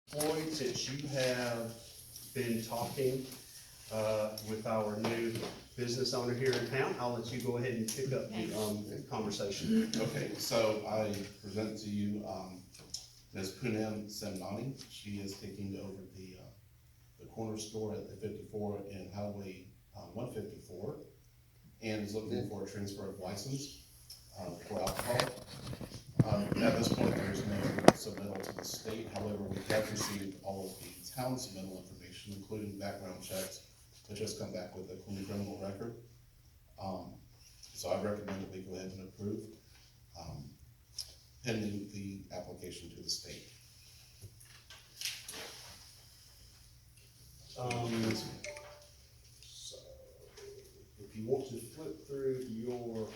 Floyd, since you have been talking with our new business owner here in town, I'll let you go ahead and pick up the conversation. Okay, so I present to you, Ms. Poonam Semnani. She is taking over the corner store at the 54 and Highway 154, and is looking for a transfer of license for alcohol. At this point, there's no submittal to the state. However, we have received all of the town submittal information, including background checks, to just come back with a clean criminal record. So I recommend that we go ahead and approve, pending the application to the state. So, if you want to flip through your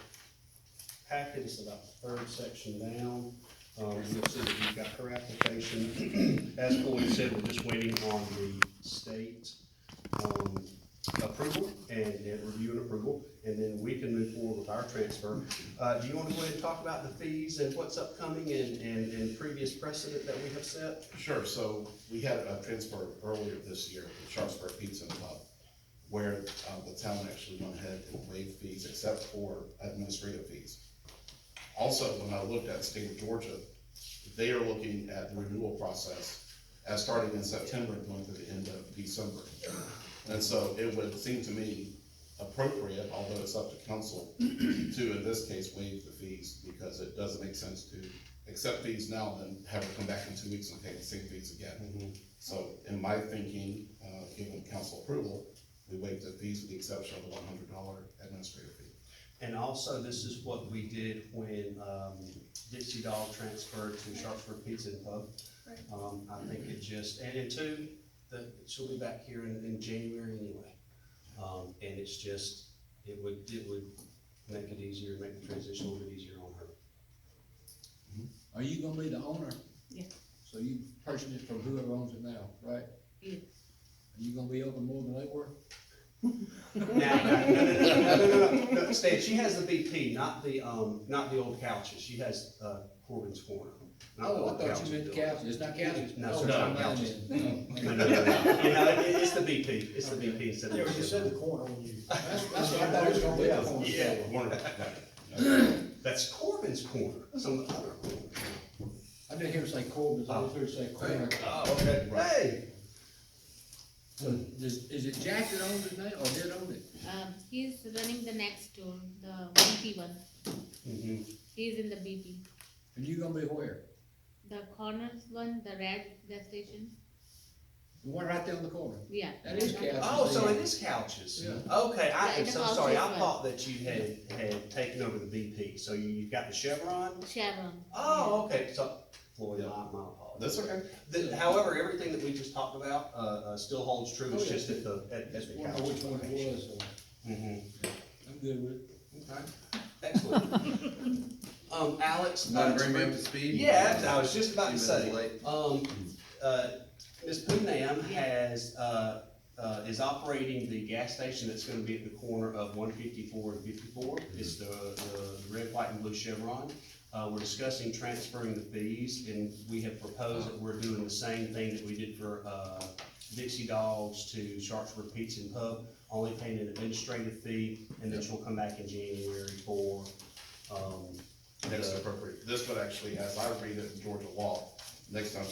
packet, it's about the third section down. You'll see that you've got her application. As Floyd said, we're just waiting on the state approval and review and approval, and then we can move forward with our transfer. Do you want to go ahead and talk about the fees and what's upcoming and previous precedent that we have set? Sure, so we had a transfer earlier this year with SHARPSBURG Pizza and Pub, where the town actually went ahead and waived fees except for administrative fees. Also, when I looked at the state of Georgia, they are looking at the renewal process as starting in September and going to the end of December. And so it would seem to me appropriate, although it's up to council, to, in this case, waive the fees, because it doesn't make sense to accept fees now and then have it come back in 2 weeks and pay the same fees again. So in my thinking, given council approval, we waive the fees with the exception of the $100 administrative fee. And also, this is what we did when Dixie Dog transferred to Sharpsburg Pizza and Pub. Right. I think it just, and two, she'll be back here in January anyway. And it's just, it would make it easier, make the transition a little bit easier on her. Are you gonna be the owner? Yeah. So you purchased it from whoever owns it now, right? Yeah. Are you gonna be open more than they were? No, Stan, she has the BP, not the old couches. She has, Corbin's Corner. Not the Oh, I old thought couches you meant building. couches, it's not couches? No, Oh, sir, it's not mine couches. then. No, it's the BP, it's the BP instead of. Yeah, but you said the corner when you. That's what I thought it was gonna be. Yeah. a corner Yeah. store. That's Corbin's Corner, some other corner. I didn't hear him say Corbin's, I just heard him say corner. Oh, okay. Hey. So, is it Jack that owns it now, or did own it? He's running the next store, the BP one. Mhm. He's in the BP. And you gonna be where? The corners one, the red gas station. The one right there on the corner? Yeah. That is couches. Oh, so it is couches? Yeah. Okay, Yeah, I'm the so house sorry, is I one. thought that you had taken over the BP, so you've got the Chevron? Chevron. Oh, okay, so, Floyd, my apologies. That's okay. However, everything that we just talked about, still holds true, it's Oh, yeah. just at the Just couch. wonder which one it was, so Mhm. I'm good with it. Okay, excellent. Alex. Want to bring me up to speed? Yeah, I was just about to Few say, minutes late. Ms. Poonam is operating the gas station that's gonna be at the corner of 154 and 54. It's the red, white, and blue Chevron. We're discussing transferring the fees, and we have proposed that we're doing the same thing that we did for, Dixie Dogs to Sharpsburg Pizza and Pub, only paying an administrative fee, and then she'll come back in January for, Next appropriate. This would actually, as I read it in Georgia law, next time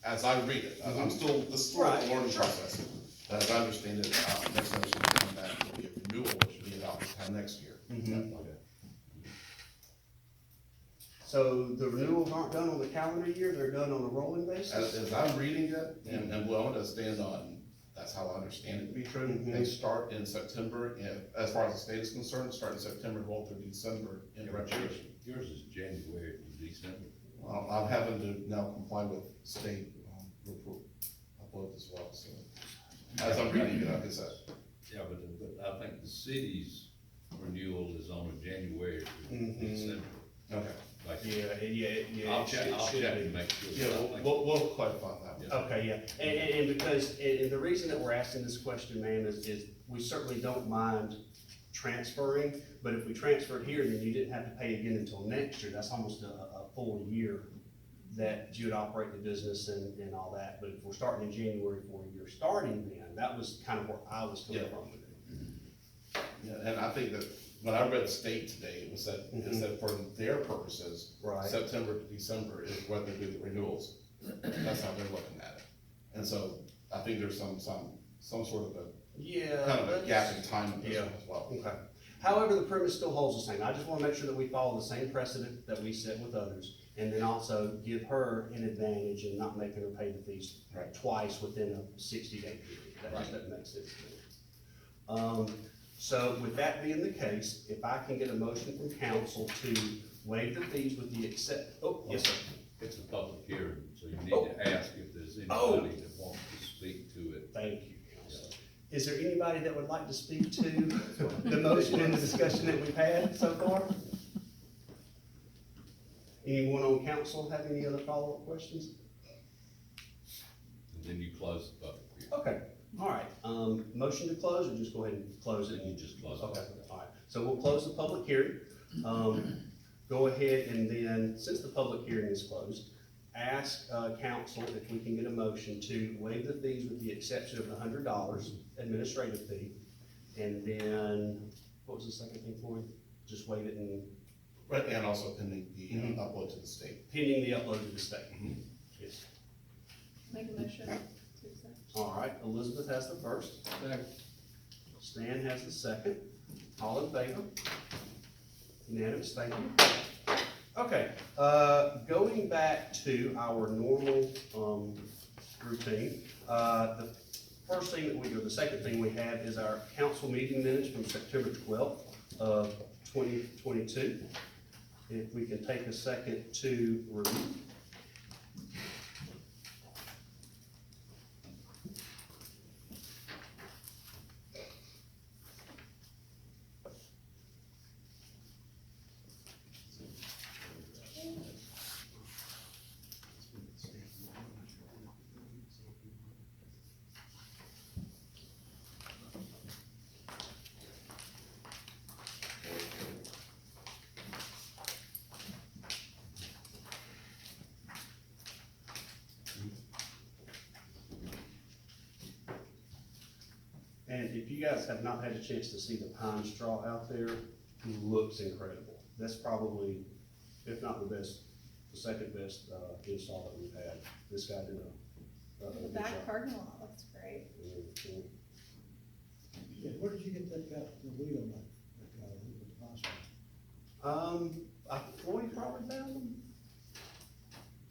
as I read it, I'm still, this is still a Right. learning process. But as I understand it, next time she can come back, it'll be a renewal, which should be about this time next year. Mhm. So the renewals aren't done on the calendar year, they're done on a rolling basis? As I'm reading it, and willing to stand on, that's how I understand it to be true. Mhm. They start in September, and as far as the state is concerned, start in September, roll through December in registration. Yours is January to December. Well, I'm having to now comply with state, report, upload as well, so. As I'm reading it, like I said. Yeah, but I think the city's renewal is on a January to Mhm. December. Okay. Like, Yeah. I'll it check, should- I'll should check be. and make sure. Yeah, I think- we'll clarify that. Yeah. Okay, yeah, and because, and the reason that we're asking this question, ma'am, is we certainly don't mind transferring, but if we transferred here, then you didn't have to pay again until next year, that's almost a full year that you would operate the business and all that, but if we're starting in January for your starting then, that was kind of where I was coming Yeah. from with it. Yeah, and I think that when I read the state today, it was that, it said for their purposes, Right. September to December is when they do the renewals. That's how they're looking at it. And so I think there's some sort of a, Yeah. kind of a that's- gap in time in this Yeah. one as well. Okay. However, the premise still holds the same. I just wanna make sure that we follow the same precedent that we set with others, and then also give her an advantage in not making her pay the fees Right. twice within a 60-day period. That just Right. doesn't make sense to me. So with that being the case, if I can get a motion from council to waive the fees with the yes, sir. It's a public hearing, so you need Oh. to ask if there's Oh. anybody that wants to speak to it. Thank you, council. Is there anybody that would like to speak to the motion and the discussion that we've had so far? Anyone on council have any other follow-up questions? And then you close the public hearing. Okay, all right, motion to close, or just go ahead and close it? Then you just close it. Okay, all right, so we'll close the public hearing. Go ahead and then, since the public hearing is closed, ask, council if we can get a motion to waive the fees with the exception of the $100 administrative fee. And then, what was the second thing for you? Just waive it and Right, and also pending the Mhm. upload to the state. pending the upload to the state. Yes. Make a motion to accept. All right, Elizabeth has the first. Stan has the second. All in favor? Unanimous, thank you. Okay, going back to our normal, routine, the first thing that or the second thing we have is our council meeting minutes from September 12th of 2022. If we can take a second to review. And if you guys have not had a chance to see the pine straw out there, it looks incredible. That's probably, if not the best, the second best, install that we've had. This guy did a The good back job. parking lot looks great. Yeah, where did you get that guy, the wheel on that guy, who was the boss? Floyd probably found them.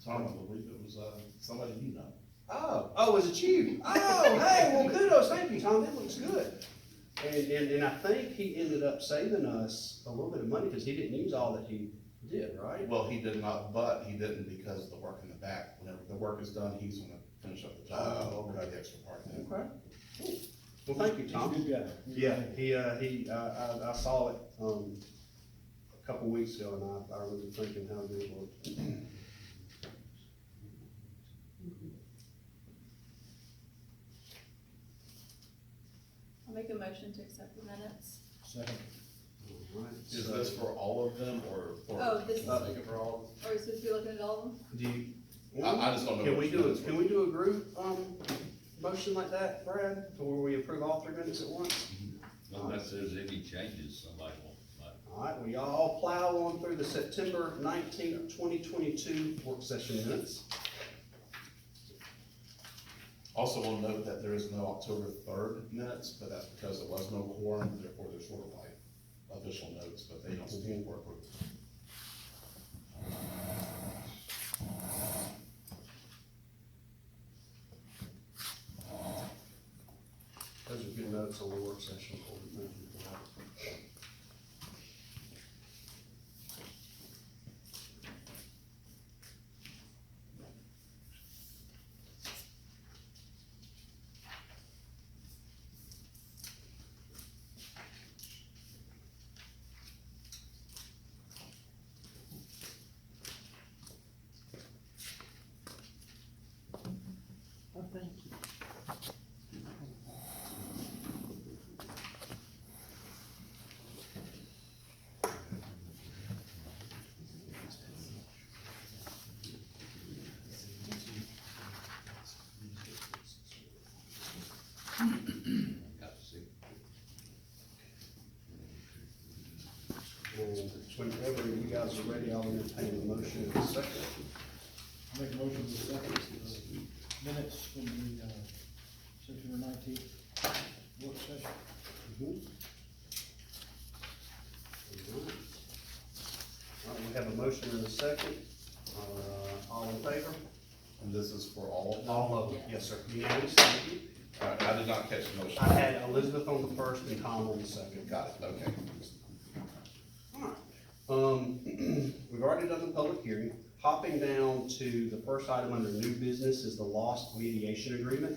Tom, I believe it was, somebody you know. Oh, was it you? Oh, hey, well, kudos, thank you, Tom, that looks good. And I think he ended up saving us a little bit of money, because he didn't use all that he did, right? Well, he did not, but he didn't because of the work in the back. Whenever the work is done, he's gonna finish up the job. Oh, okay. The extra part. Okay, cool. Well, thank you, He's a Tom. good guy. Yeah, I saw it, a couple weeks ago, and I remember thinking how good it looked. I'll make a motion to accept the minutes. Second. All right, Is so- this for all of them or for? Oh, this is, Take it for all? are we supposed to be looking at all of them? Do you? I just don't know Can we which do minutes it, can we do a group, motion like that, Brad, to where we approve all 3 minutes at once? Unless there's any changes somebody wants to make. All right, we all plow on through the September 19th, 2022 work session minutes. Also will note that there is no October 3rd minutes, but that's because there was no quorum, therefore there's sort of like official notes, but they don't stand for approval. Those are good notes on the work session. Thank you for that. Oh, thank you. guys are ready, I'll entertain a motion in a second. Make a motion to second the minutes from the, September 19th work session. All right, we have a motion in a second. All in favor? And this is for all of them? All of them, yes, sir. Unanimous, thank you. I did not catch the motion. I had Elizabeth on the first and Tom on the second. Got it, okay. We've already done the public hearing. Hopping down to the first item under new business is the lost mediation agreement.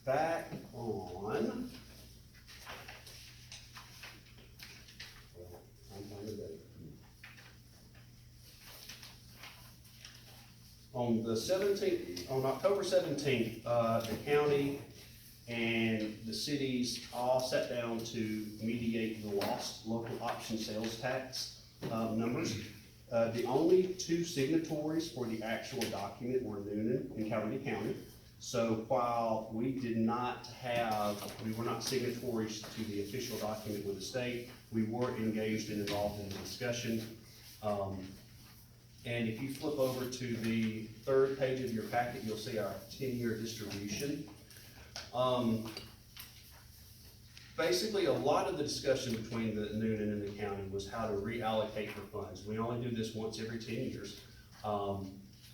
Back on. I'm fine with that. On the 17th, on October 17th, the county and the cities all sat down to mediate the lost local option sales tax numbers. The only two signatories for the actual document were Noonan and Cowardly County. So while we did not have, we were not signatories to the official document with the state, we were engaged and involved in the discussion. And if you flip over to the third page of your packet, you'll see our 10-year distribution. Basically, a lot of the discussion between the Noonan and the county was how to reallocate the funds. We only do this once every 10 years.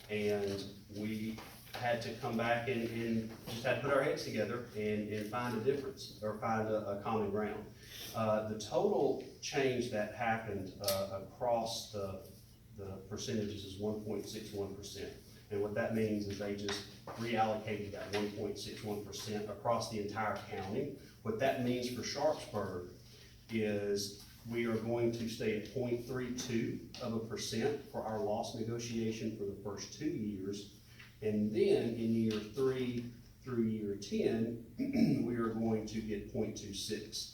And we had to come back and just had to put our heads together and find a difference, or find a common ground. The total change that happened across the percentages is 1.61%. And what that means is they just reallocated that 1.61% across the entire county. What that means for Sharpsburg is we are going to stay at 0.32% for our loss negotiation for the first 2 years. And then in year 3 through year 10, we are going to get 0.26.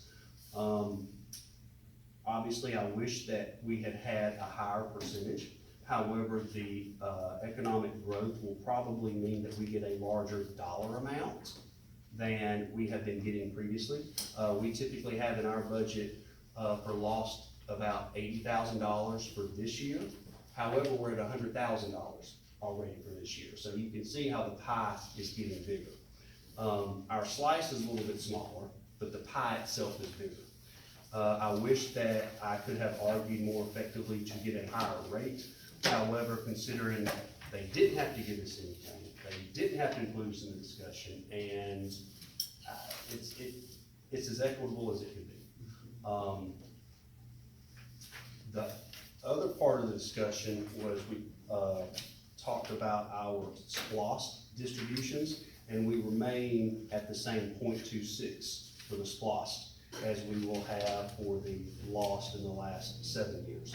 Obviously, I wish that we had had a higher percentage. However, the economic growth will probably mean that we get a larger dollar amount than we have been getting previously. We typically have in our budget for lost about $80,000 for this year. However, we're at $100,000 already for this year. So you can see how the pie is getting bigger. Our slice is a little bit smaller, but the pie itself is bigger. I wish that I could have argued more effectively to get a higher rate. However, considering that they didn't have to give us anything, they didn't have to include us in the discussion, and it's as equitable as it could be. The other part of the discussion was we talked about our SPLOST distributions, and we remain at the same 0.26 for the SPLOST as we will have for the lost in the last 7 years.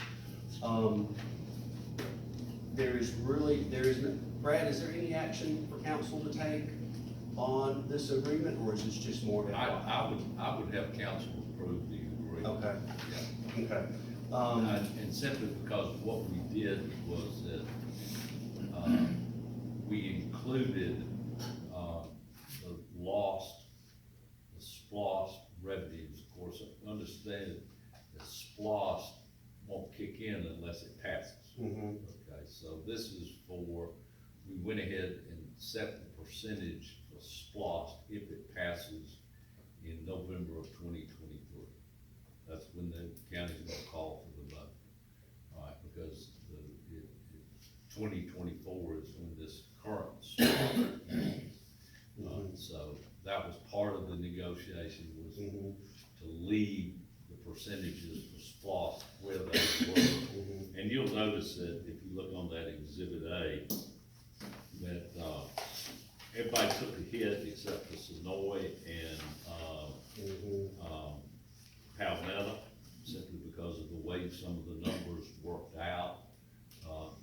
Brad, is there any action for council to take on this agreement, or is this just more of a? I would have council approve the agreement. Okay. Yeah. Okay. And simply because what we did was that, we included, the lost, the SPLOST revenues. Of course, understand that SPLOST won't kick in unless it passes. Mhm. Okay, so this is for, we went ahead and set the percentage for SPLOST if it passes in November of 2023. That's when the county's gonna call for the vote. All right, because 2024 is when this current SPLOST ends. So that was part of the negotiation, was to leave the percentages for SPLOST where they were. And you'll notice that if you look on that Exhibit A, that, everybody took a hit except for Sonoy and, Palmetto, simply because of the way some of the numbers worked out.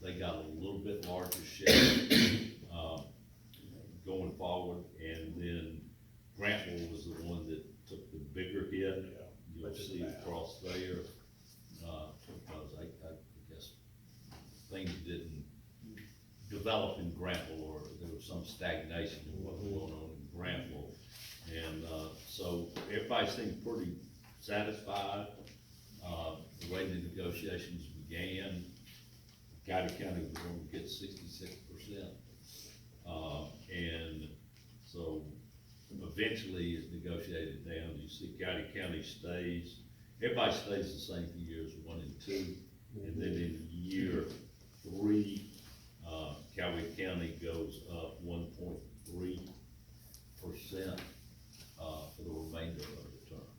They got a little bit larger share, going forward, and then Grantville was the one that took the bigger hit. You'll see across there, because I guess things didn't develop in Grantville, or there was some stagnation in what was going on in Grantville. And, so everybody seemed pretty satisfied, the way the negotiations began, Gotti County was going to get 66%. And so eventually it's negotiated down. You see Gotti County stays, everybody stays the same for years 1 and 2. And then in year 3, Cowee County goes up 1.3% for the remainder of the term.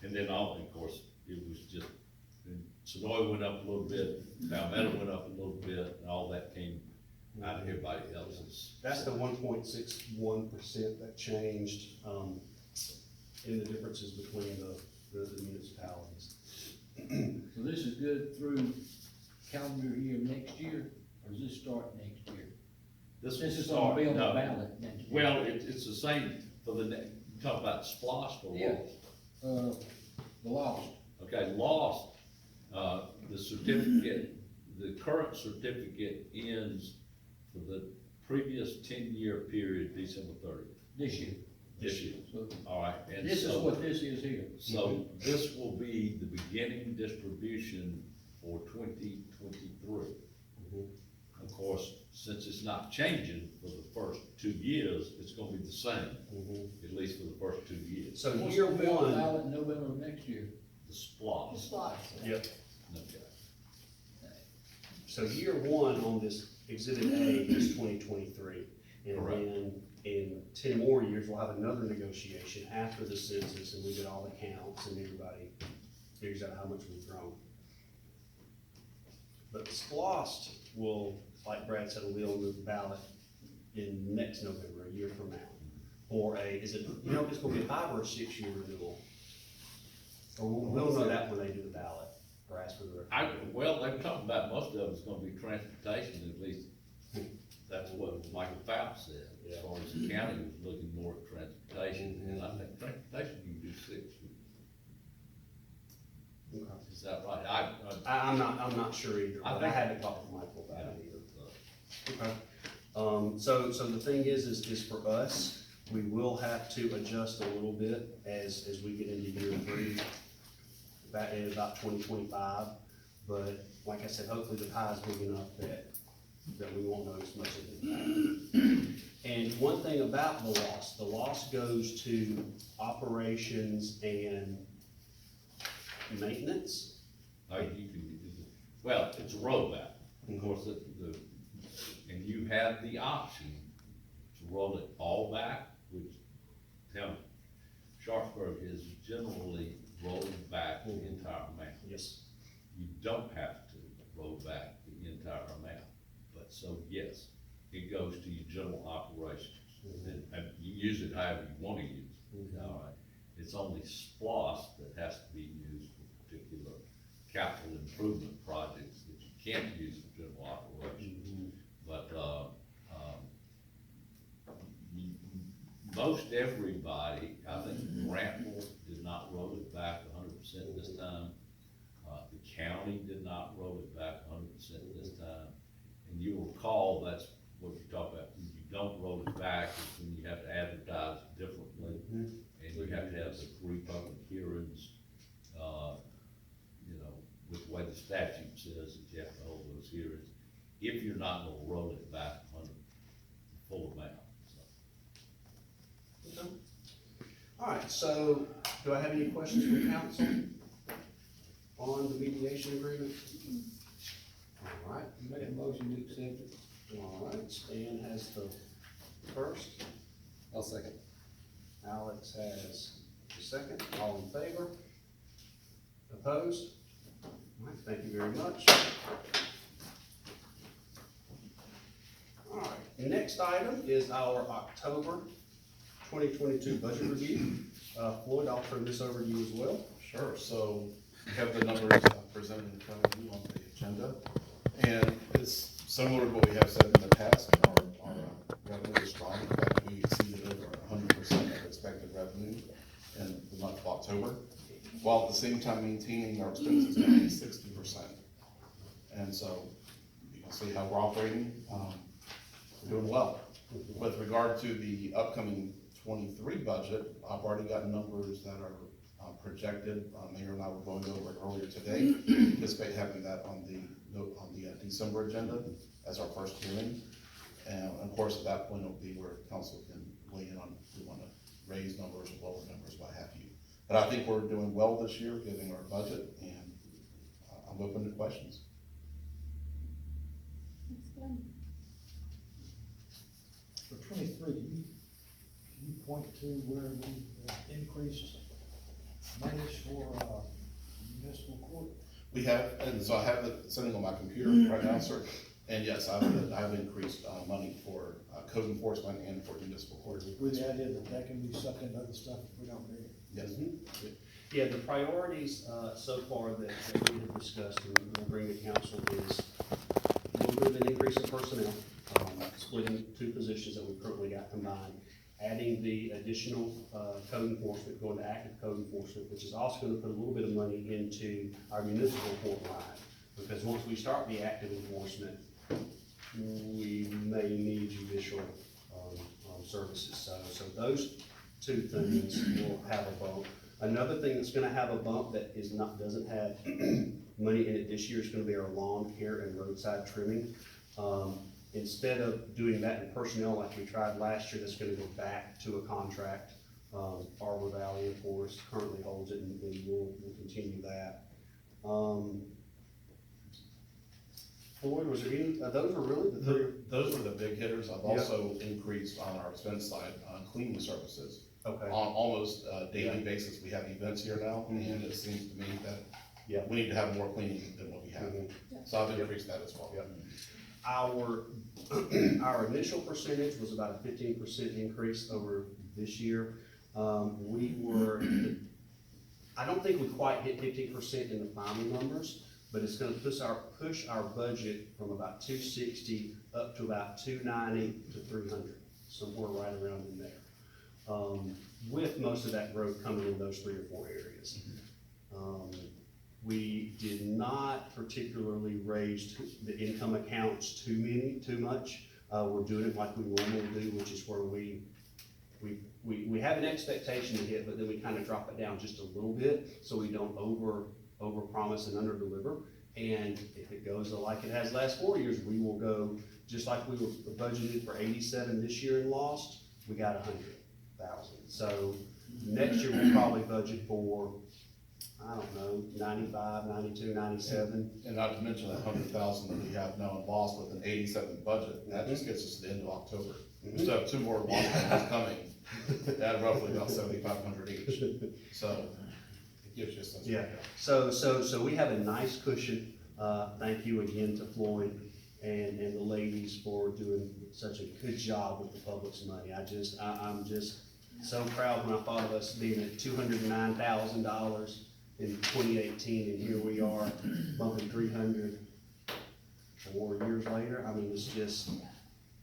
And then of course, it was just, Sonoy went up a little bit, Palmetto went up a little bit, and all that came out of everybody else's. That's the 1.61% that changed, in the differences between the municipalities. So this is good through calendar year next year, or does this start next year? This This will is gonna be on the no. ballot next year. Well, it's the same for the, you talk about SPOS or Yeah. lost. The lost. Okay, lost, the certificate, the current certificate ends for the previous 10-year period, December 30th. This year. This year, So all right, and this is so, what this is here. so this will be the beginning distribution for 2023. Of course, since it's not changing for the first 2 years, it's gonna be the same, at least for the first 2 years. So What's year gonna be on the one, ballot in November of next year? The SPOS. yep, Okay. so year one on this exhibit A is 2023. And Correct. then in 10 more years, we'll have another negotiation after the census and we get all the counts and everybody figures out how much we've grown. But SPOST will, like Brad said, will be on the ballot in next November, a year from now. Or is it, you know, if it's gonna be a 5 or a 6 year renewal? Or we'll know that when they do the ballot, or ask for the. Well, they're talking about most of it's gonna be transportation, at least that's what Michael Phelps said. As far as the county was looking more at transportation, and I think transportation you can do 6. Okay. Is that right? I'm not sure either, I but I think- haven't talked with Michael about it Yeah. either. Okay. So the thing is for us, we will have to adjust a little bit as we get into year 3, back in about 2025. But like I said, hopefully the pie is big enough that we won't notice much of it. And one thing about the loss goes to operations and maintenance. You can, well, it's a rollback. Of course, and you have the option to roll it all back, which SHARPSBURG is generally rolling back the entire amount. Yes. You don't have to roll back the entire amount, but so yes, it goes to your general operations. And you use it however you wanna use it, all right? It's only SPOS that has to be used for particular capital improvement projects that you can't use for general operations. But, most everybody, I think Grantville did not roll it back 100% this time. The county did not roll it back 100% this time. And you'll recall, that's what you talk about, when you don't roll it back, is when you have to advertise differently. And you have to have the 3 public hearings, you know, with the way the statute says that you have to hold those hearings, if you're not gonna roll it back 100, the full amount, so. Okay. All right, so do I have any questions from council on the mediation agreement? All right, Make a motion to accept it. all right, Stan has the first, I'll second. Alex has the second, all in favor? Opposed? All right, thank you very much. All right, the next item is our October 2022 budget review. Floyd, I'll turn this over to you as well. Sure, so we have the numbers presented in front of you on the agenda. And it's similar to what we have said in the past, our revenue is strong. In fact, we exceeded over 100% of expected revenue in the month of October, while at the same time maintaining our expenses down to 60%. And so you can see how we're operating, we're doing well. With regard to the upcoming 23 budget, I've already got numbers that are projected, Mayor and I were going over it earlier today, anticipate having that on the December agenda as our first hearing. And of course, at that point, it'll be where council can weigh in on if we want to raise numbers or lower numbers, what have you. But I think we're doing well this year, given our budget, and I'm open to questions. That's good. For twenty-three, can you point to where we increased monies for, municipal court? We have, and so I have it sitting on my computer right now, sir. And yes, I've increased money for code enforcement and for municipal court. With the idea that that can be sucked into other stuff if we don't do it. Yes. Yeah, the priorities, so far that we have discussed and we'll bring to council is a little bit of an increase in personnel, splitting two positions that we've currently got combined, adding the additional, code enforcement, going to active code enforcement, which is also gonna put a little bit of money into our municipal court line. Because once we start the active enforcement, we may need judicial, services. So those two things will have a bump. Another thing that's gonna have a bump that doesn't have money in it this year is gonna be our lawn care and roadside trimming. Instead of doing that in personnel like we tried last year, that's gonna go back to a contract. Arbor Valley, of course, currently holds it, and we'll continue that. Floyd, was there any, those were really the three? Those were the big hitters. I've also increased on our expense side, cleaning services. Okay. On almost a daily basis, we have events here now, and it seems to me that Yeah. we need to have more cleaning than what we have. Mhm. So I've increased that as well. Yep. Our initial percentage was about a 15% increase over this year. We were, I don't think we quite hit 15% in the final numbers, but it's gonna push our budget from about 260 up to about 290 to 300, somewhere right around in there. With most of that growth coming in those 3 or 4 areas. We did not particularly raise the income accounts too much. We're doing it like we normally do, which is where we have an expectation to hit, but then we kind of drop it down just a little bit, so we don't over promise and under deliver. And if it goes like it has last 4 years, we will go, just like we were budgeted for 87 this year and lost, we got 100,000. So next year we'll probably budget for, I don't know, 95, 92, 97. And not to mention that 100,000 that we have now in loss with an 87 budget, that just gets us to the end of October. We still have 2 more loss payments coming, at roughly about 7,500 each. So it gives you a sense. Yeah, so we have a nice cushion. Thank you again to Floyd and the ladies for doing such a good job with the public's money. I'm just so proud when I thought of us being at $209,000 in 2018, and here we are bumping 300 4 years later. I mean, it's just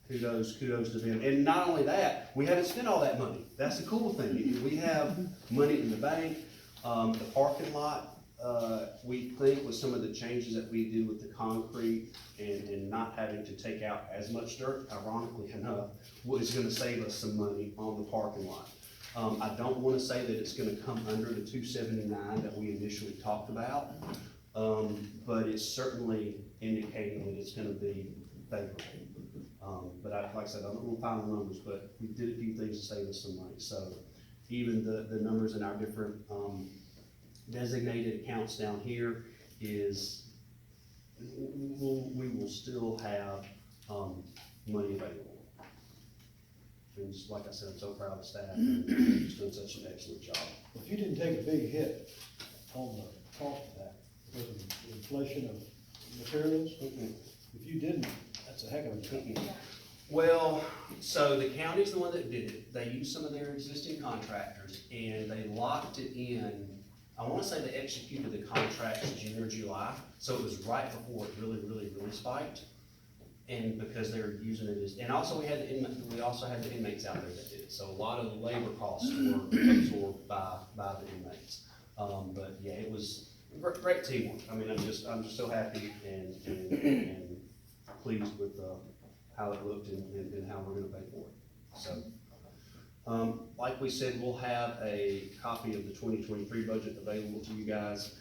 kudos to them. And not only that, we haven't spent all that money. That's the cool thing. We have money in the bank. The parking lot, we think with some of the changes that we do with the concrete and not having to take out as much dirt, ironically enough, is gonna save us some money on the parking lot. I don't wanna say that it's gonna come under the 279 that we initially talked about, but it's certainly indicating that it's gonna be favorable. But like I said, I don't know final numbers, but we did a few things to save us some money. So even the numbers in our different designated accounts down here is, we will still have money available. And just like I said, I'm so proud of the staff and they're just doing such an excellent job. If you didn't take a big hit on the cost of that, with the inflation of materials, if you didn't, that's a heck of a job. Well, so the county's the one that did it. They used some of their existing contractors and they locked it in. I wanna say they executed the contract in June or July, so it was right before it really spiked. And because they were using it as, and also we also had the inmates out there that did it, so a lot of the labor costs were absorbed by the inmates. But yeah, it was great teamwork. I mean, I'm just so happy and pleased with how it looked and how we're gonna pay for it. So, Like we said, we'll have a copy of the 2023 budget available to you guys,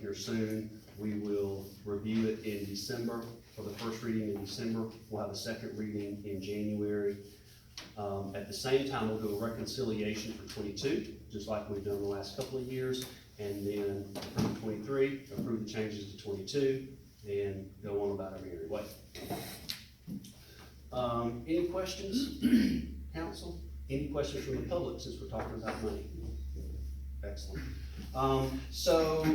here soon. We will review it in December, for the first reading in December. We'll have a second reading in January. At the same time, we'll do a reconciliation for 22, just like we've done the last couple of years, and then approve 23, approve the changes to 22, and go on about our merry way. Any questions, council? Any questions from the public, since we're talking about money? Excellent. So,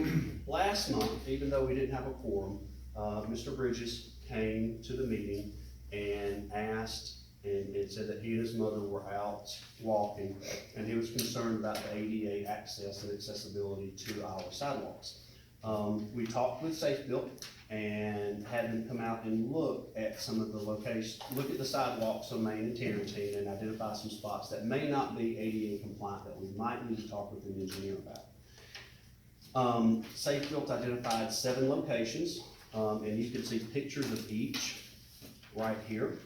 last month, even though we didn't have a quorum, Mr. Bridges came to the meeting and asked, and said that he and his mother were out walking, and he was concerned about the ADA access and accessibility to our sidewalks. We talked with Safe Built and had them come out and look at some of the locations, look at the sidewalks on Main and Tarrentine, and identify some spots that may not be ADA compliant that we might need to talk with an engineer about. Safe Built identified 7 locations, and you can see pictures of each right here.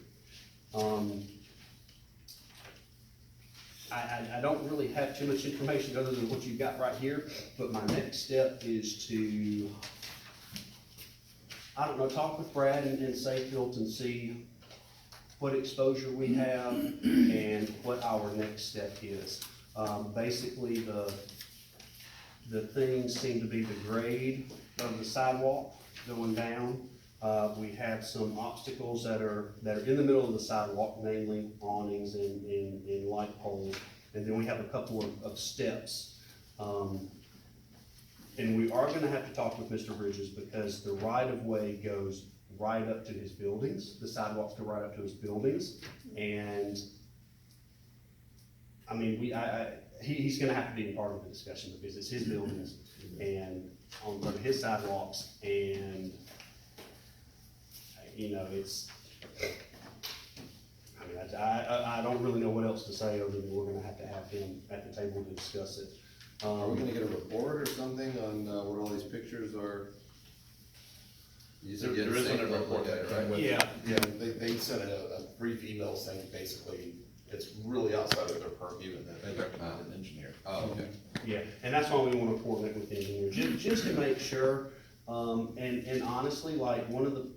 I don't really have too much information other than what you've got right here, but my next step is to, I don't know, talk with Brad and Safe Built and see what exposure we have and what our next step is. Basically, the things seem to be the grade of the sidewalk going down. We have some obstacles that are in the middle of the sidewalk, namely awnings and light poles. And then we have a couple of steps. And we are gonna have to talk with Mr. Bridges because the right-of-way goes right up to his buildings. The sidewalks go right up to his buildings. And, I mean, he's gonna have to be a part of the discussion because it's his buildings and on his sidewalks, and you know, I don't really know what else to say other than we're gonna have to have him at the table to discuss it. Are we gonna get a report or something on, what all these pictures are? You said There isn't a report yet, that came right? with Yeah. it. Yeah, they sent a brief email saying basically it's really outside of their purview and that they recommend an engineer. Oh, okay. Yeah, and that's why we wanna coordinate with the engineer, just to make sure, and honestly, like, one of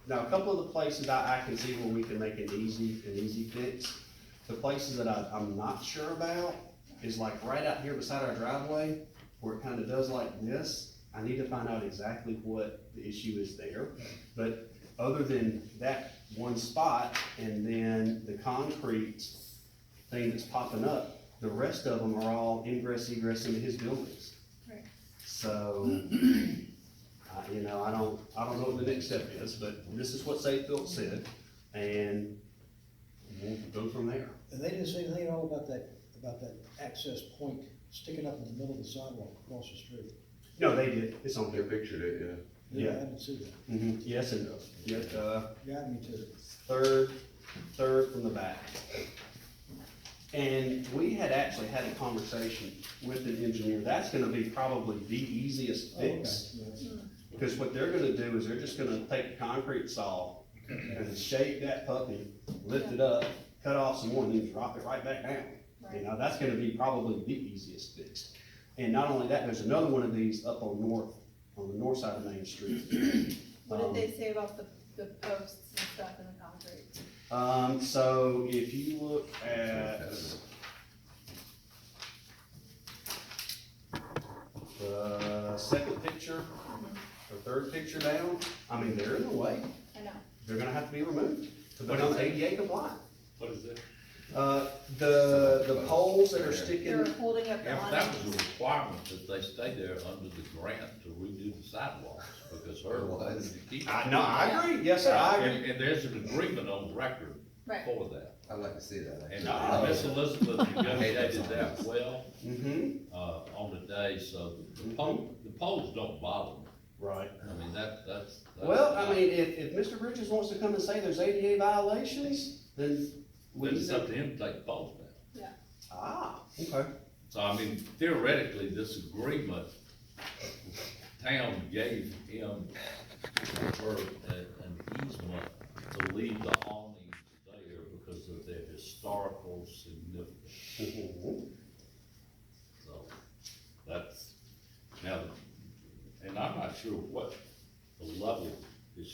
now, a couple of the places I can see where we can make an easy fix. The places that I'm not sure about is like right out here beside our driveway, where it kinda does like this. I need to find out exactly what the issue is there, but other than that one spot, and then the concrete thing that's popping up, the rest of them are all ingress, egress into his buildings. Right. So, you know, I don't know what the next step is, but this is what Safe Built said, and we'll go from there. And they didn't say anything at all about that access point sticking up in the middle of the sidewalk across the street. No, they did, it's on They here. pictured it, Yeah. I didn't see that. Yes, and, yeah, Got me too. third from the back. And we had actually had a conversation with an engineer, that's gonna be probably the easiest Oh, okay, fix. yes. Because what they're gonna do is they're just gonna take the concrete saw and shake that puppy, lift it up, cut off some more, and then drop it right back down. You know, that's gonna be probably the easiest fix. And not only that, there's another one of these up on the north side of Main Street. What did they say about the posts and stuff in the concrete? So if you look yeah. at the second picture, or third picture down, I mean, they're in the way, I know. they're gonna have to be removed to become ADA compliant. What is that? The poles that are sticking, They're holding up the If that was a awnings. requirement that they stay there under the grant to redo the sidewalks, because her wanted to keep. no, I agree, yes, sir, I agree. And there's an agreement on record Right. for that. I'd like to see that. And No. Miss Elizabeth negotiated that well, Mm-hmm, on the day, so the poles don't bother me. right. I mean, that's. Well, I mean, if Mr. Bridges wants to come and say there's ADA violations, then we. But it's up to him to take the poles down. Okay. So I mean, theoretically, this agreement, town gave him for an easement to leave the awnings there because of their historical significance.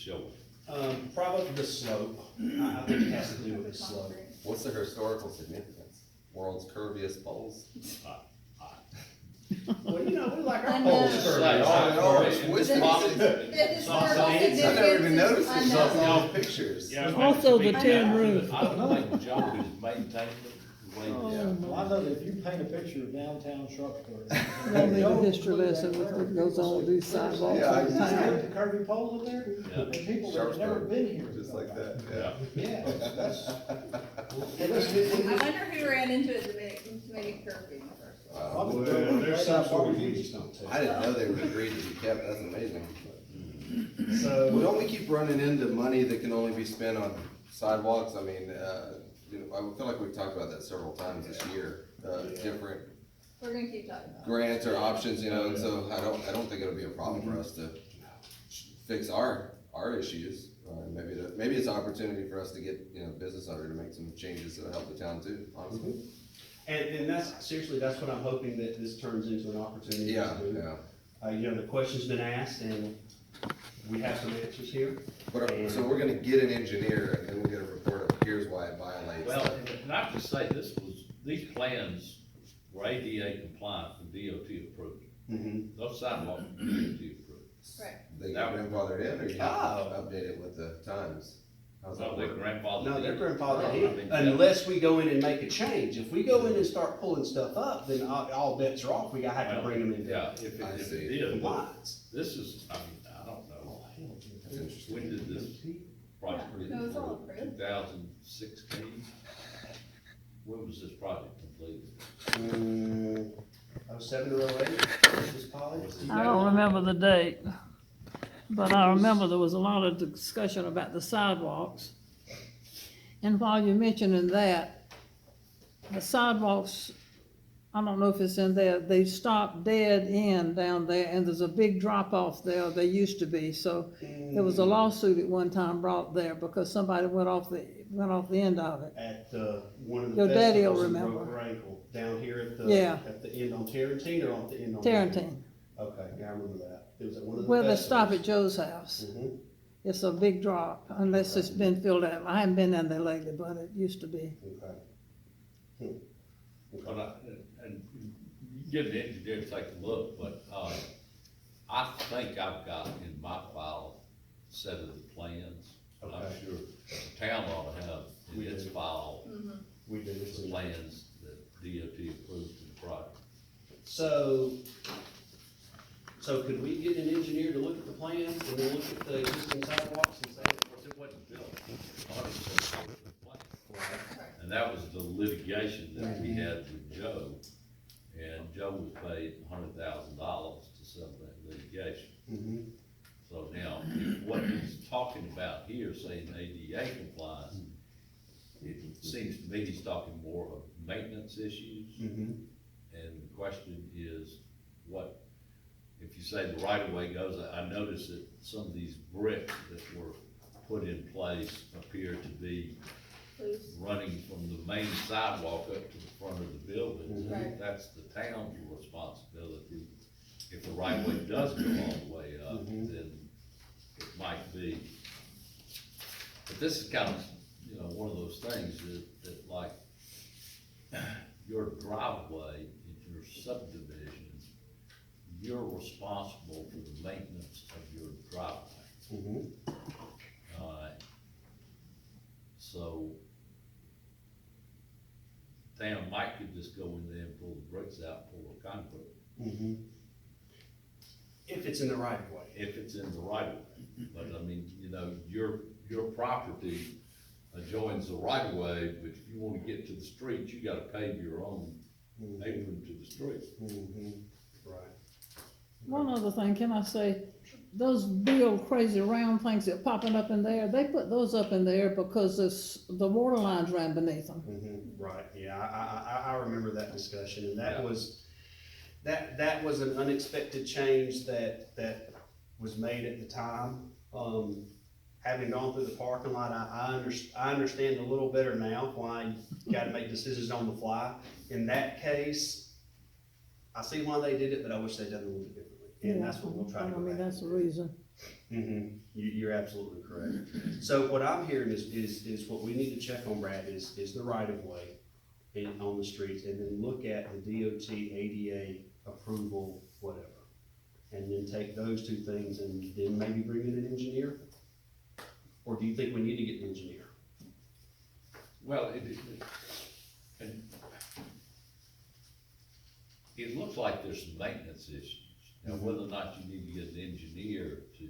short? Probably the slope, I think it has to do with the slope. concrete. What's the historical significance? World's curviest poles? Well, you know, we like our I poles know. curvy. I never even noticed it, I in know. all the pictures. Also the tin roof. I don't think Joe has maintained it the way Oh, he Yeah. Well, I know that if you paint a picture of downtown Sharpsburg. They'll need a history lesson with what goes on with these sidewalks Yeah, I all the Just time. put the curvy poles in there, Yeah. and people that have never Sharpsburg, been here. just like that, Yeah. Yeah, that's. I wonder who ran into it to make it curvy in the first place. Wow. Well, there's some sort of you just don't tell. I didn't know they were agreed to be kept, that's amazing. Well, So, don't we keep running into money that can only be spent on sidewalks? I mean, you know, I feel like we've talked about that several times this year, different We're gonna keep talking about it. grants or options, you know, and so I don't think it'll be a problem for us to fix our issues. Maybe it's an opportunity for us to get, you know, business owner to make some changes that help the town too, honestly. and that's, seriously, that's what I'm hoping that this turns into an opportunity Yeah, to do. yeah. You know, the question's been asked and we have some answers here. But, so we're gonna get an engineer and then we'll get a report of here's why it violates. Well, and I have to say, these plans were ADA compliant and DOT approved. Mm-hmm. Those sidewalks were DOT approved. Right. They got grandfathered in, or you have Oh. to update it with the times? How's that So their work? grandfather. No, they're did. grandfathered I in, mean, unless we go in and make a change. If we go in and start pulling stuff up, then all bets are off. We gotta have to bring them into Yeah, if I it see. did, but compliance. this is, I mean, I don't know, That's interesting. when did this project? Yeah, no, it's all approved. 2016? When was this project completed? 07 or 08, this college? I don't remember the date, but I remember there was a lot of discussion about the sidewalks. And while you're mentioning that, the sidewalks, I don't know if it's in there, they stopped dead end down there, and there's a big drop off there, there used to be, so there was a lawsuit at one time brought there because somebody went off the end of it. At, one of the Your daddy'll festivals and broke remember. her ankle, down here Yeah. at the end on Tarrentine or on the end on? Tarrentine, Okay, yeah, I remember that. It was at one of the where they festivals. stop at Joe's house. Mhm. It's a big drop, unless it's been filled out. I haven't been in there lately, but it used to be. Okay. But and get an engineer to take a look, but, I think I've got in my file a set of the plans. But I'm Okay. sure the town ought to have in We its do. file We did the this. plans that DOT approved in the project. So could we get an engineer to look at the plans and then look at the existing sidewalks and say, Of course, it wasn't built 100% with the plan. And that was the litigation that we had with Joe, and Joe was paid $100,000 to settle that litigation. mm-hmm, So now, if what he's talking about here, saying ADA compliance, it seems to me he's talking more of maintenance issues. mm-hmm, And the question is, if you say the right of way goes, I noticed that some of these bricks that were put in place appear to be Please. running from the main sidewalk up to the front of the building. Right. That's the town's responsibility. If the right of way does go all the way up, then it might be. But this is kind of, one of those things that like, your driveway in your subdivision, you're responsible for the maintenance of your driveway. mm-hmm. So, Mike could just go in there and pull the bricks out, pull the concrete, Mm-hmm. If it's in the right of way. if it's in the right of way. But I mean, your property adjoins the right of way, but if you wanna get to the street, you gotta pave your own apron to the street. Mm-hmm. Right. One other thing, can I say, those big old crazy round things that popping up in there, they put those up in there because the water lines ran beneath them. Mm-hmm. Right, yeah, I remember that discussion, and that Yeah. that was an unexpected change that was made at the time. Having gone through the parking lot, I understand a little better now why you gotta make decisions on the fly. In that case, I see why they did it, but I wish they'd done it a little bit differently, and that's what we'll try to I go mean, back. that's the reason. You're absolutely correct. So what I'm hearing is what we need to check on, Brad, is the right of way on the streets, and then look at the DOT ADA approval, whatever. And then take those two things and then maybe bring in an engineer? Or do you think we need to get an engineer? Well, it looks like there's some maintenance issues. Now, whether or not you need to get an engineer to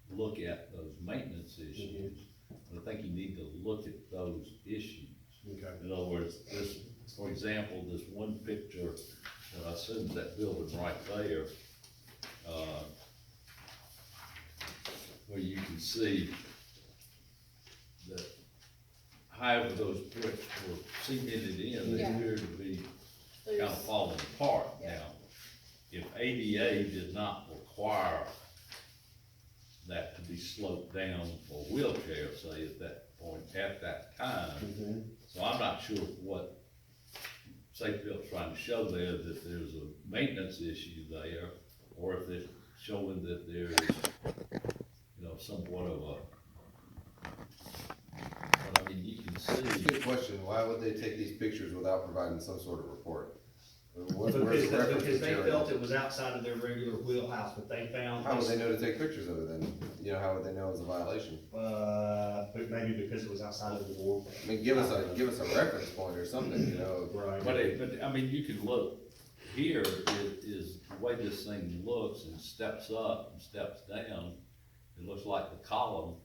look at those maintenance issues, I think you need to look at those issues. Okay. In other words, this, for example, this one picture, that I assume that building right there, where you can see that however those bricks were cemented in, they Yeah. appear to be kind of falling apart Yeah. now. If ADA did not require that to be sloped down for wheelchair, say at that point, at that time, so I'm not sure what Safeville's trying to show there, that there's a maintenance issue there, or if they're showing that there's, you know, somewhat of a, but I mean, you can see. Good question, why would they take these pictures without providing some sort of report? Where's the reference Because they material? felt it was outside of their regular wheelhouse, but they found. How would they know to take pictures of it then? You know, how would they know it was a violation? But maybe because it was outside of the norm. I mean, give us a reference point or something, you know? Right. But I mean, you can look, here is the way this thing looks and steps up and steps down. It looks like the column,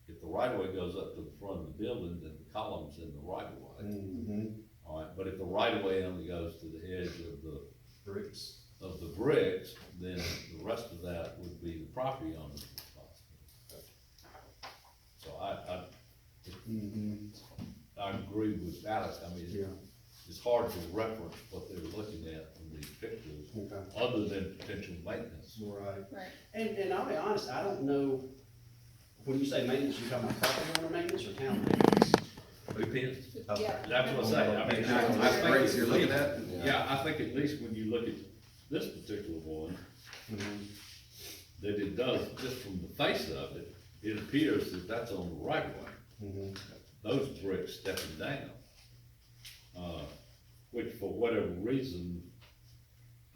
if the right of way goes up to the front of the building, then the column's in the right of way. All right, but if the right of way only goes to the edge of the Bricks. bricks, then the rest of that would be the property owner's responsibility. So I agree with Alex, I mean, Yeah. it's hard to reference what they were looking at from these pictures, Okay. other than potential maintenance. Right. Right. And I'll be honest, I don't know, when you say maintenance, you're talking about property owner maintenance or town maintenance? Depends. Okay. Yeah. That's what I say, I mean, Actual I think breaks at you're looking least- at? Yeah, I think at least when you look at this particular one, that it does, just from the face of it, it appears that that's on the right of way. Those bricks stepping down. Which for whatever reason,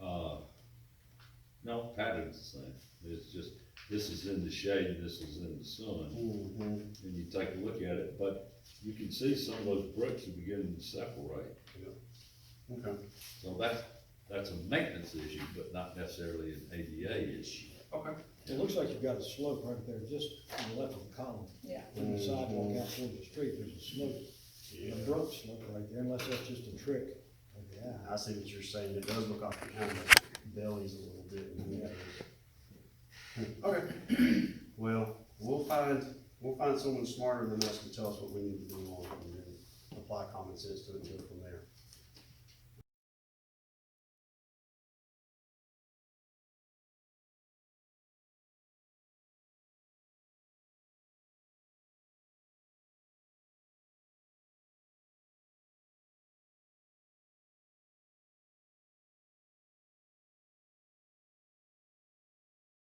no, pattern's the same. It's just, this is in the shade, this is in the sun. And you take a look at it, but you can see some of those bricks are beginning to separate. Okay. So that's a maintenance issue, but not necessarily an ADA issue. Okay. It looks like you've got a slope right there, just to the left of the column. Yeah. From the sidewalk out toward the street, there's a slope, a broke slope right there, unless that's just a trick of the eye. I see what you're saying, it does look like it kind of bellies a little bit. Okay, well, we'll find someone smarter than us to tell us what we need to do on it, and then apply common sense to it and go from there.